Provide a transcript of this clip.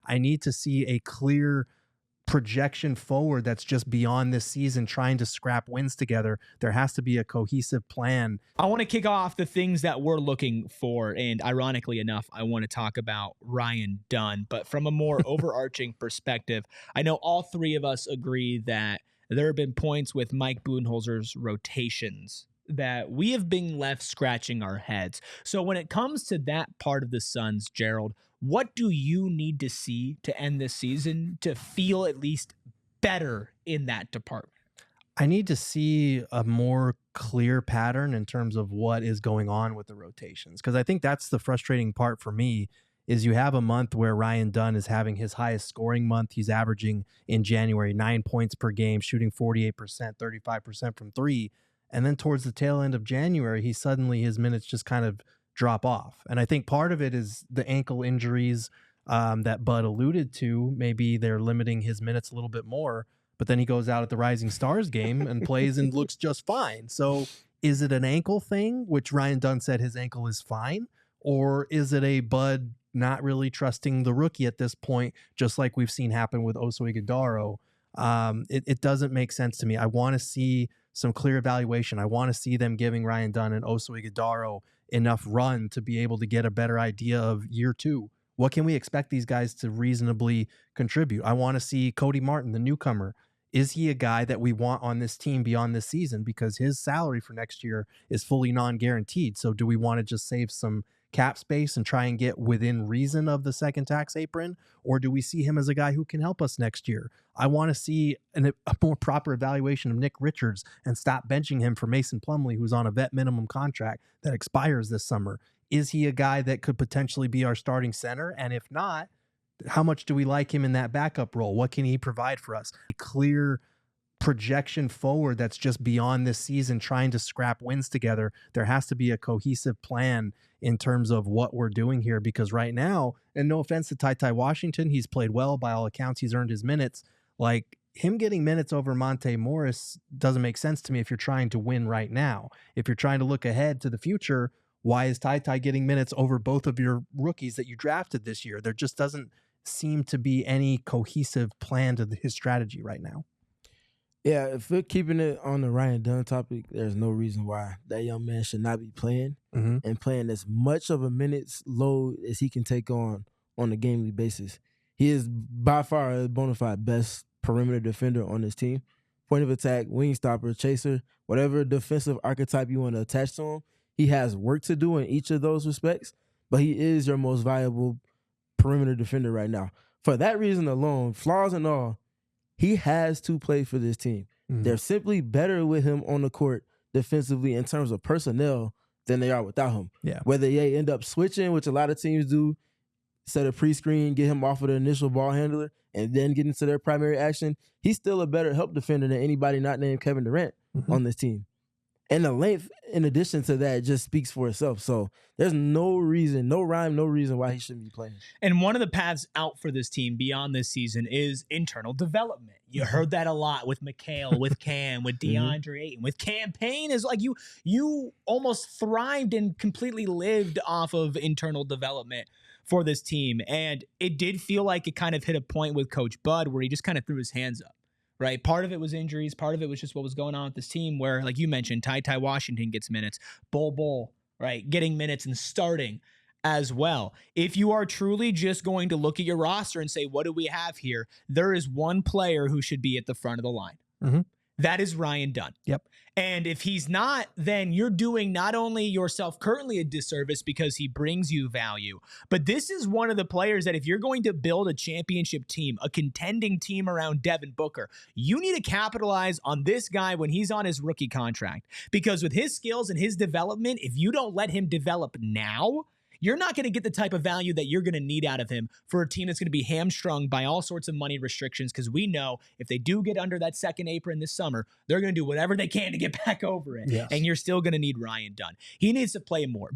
I need to see a clear projection forward that's just beyond this season, trying to scrap wins together. There has to be a cohesive plan. I want to kick off the things that we're looking for, and ironically enough, I want to talk about Ryan Dunn, but from a more overarching perspective. I know all three of us agree that there have been points with Mike Budenholzer's rotations that we have been left scratching our heads. So when it comes to that part of the Suns, Gerald, what do you need to see to end this season to feel at least better in that department? I need to see a more clear pattern in terms of what is going on with the rotations, because I think that's the frustrating part for me. Is you have a month where Ryan Dunn is having his highest scoring month. He's averaging in January 9 points per game, shooting 48%, 35% from three. And then towards the tail end of January, his minutes just kind of drop off. And I think part of it is the ankle injuries that Bud alluded to. Maybe they're limiting his minutes a little bit more, but then he goes out at the Rising Stars game and plays and looks just fine. So is it an ankle thing, which Ryan Dunn said his ankle is fine? Or is it a Bud not really trusting the rookie at this point, just like we've seen happen with Oso Ighodaro? It doesn't make sense to me. I want to see some clear evaluation. I want to see them giving Ryan Dunn and Oso Ighodaro enough run to be able to get a better idea of year two. What can we expect these guys to reasonably contribute? I want to see Cody Martin, the newcomer. Is he a guy that we want on this team beyond this season? Because his salary for next year is fully non-guaranteed. So do we want to just save some cap space and try and get within reason of the second tax apron? Or do we see him as a guy who can help us next year? I want to see a more proper evaluation of Nick Richards and stop benching him for Mason Plumlee, who's on a vet minimum contract that expires this summer. Is he a guy that could potentially be our starting center? And if not, how much do we like him in that backup role? What can he provide for us? A clear projection forward that's just beyond this season, trying to scrap wins together. There has to be a cohesive plan in terms of what we're doing here, because right now, and no offense to Ty Washington, he's played well. By all accounts, he's earned his minutes. Like, him getting minutes over Monte Morris doesn't make sense to me if you're trying to win right now. If you're trying to look ahead to the future, why is Ty getting minutes over both of your rookies that you drafted this year? There just doesn't seem to be any cohesive plan to his strategy right now. Yeah, if we're keeping it on the Ryan Dunn topic, there's no reason why that young man should not be playing and playing as much of a minutes load as he can take on a daily basis. He is by far a bona fide best perimeter defender on this team. Point of attack, wing stopper, chaser, whatever defensive archetype you want to attach to him, he has work to do in each of those respects, but he is your most valuable perimeter defender right now. For that reason alone, flaws and all, he has to play for this team. They're simply better with him on the court defensively in terms of personnel than they are without him. Yeah. Whether they end up switching, which a lot of teams do, set a pre-screen, get him off of the initial ball handler, and then get into their primary action, he's still a better help defender than anybody not named Kevin Durant on this team. And the length, in addition to that, just speaks for itself. So there's no reason, no rhyme, no reason why he shouldn't be playing. And one of the paths out for this team beyond this season is internal development. You heard that a lot with McHale, with Cam, with DeAndre Ayton, with campaign. Is like you almost thrived and completely lived off of internal development for this team. And it did feel like it kind of hit a point with Coach Bud where he just kind of threw his hands up. Right. Part of it was injuries. Part of it was just what was going on with this team where, like you mentioned, Ty Washington gets minutes, Bol, right, getting minutes and starting as well. If you are truly just going to look at your roster and say, what do we have here? There is one player who should be at the front of the line. That is Ryan Dunn. Yep. And if he's not, then you're doing not only yourself currently a disservice because he brings you value, but this is one of the players that if you're going to build a championship team, a contending team around Devin Booker, you need to capitalize on this guy when he's on his rookie contract. Because with his skills and his development, if you don't let him develop now, you're not going to get the type of value that you're going to need out of him for a team that's going to be hamstrung by all sorts of money restrictions, because we know if they do get under that second apron this summer, they're going to do whatever they can to get back over it. Yes. And you're still going to need Ryan Dunn. He needs to play more.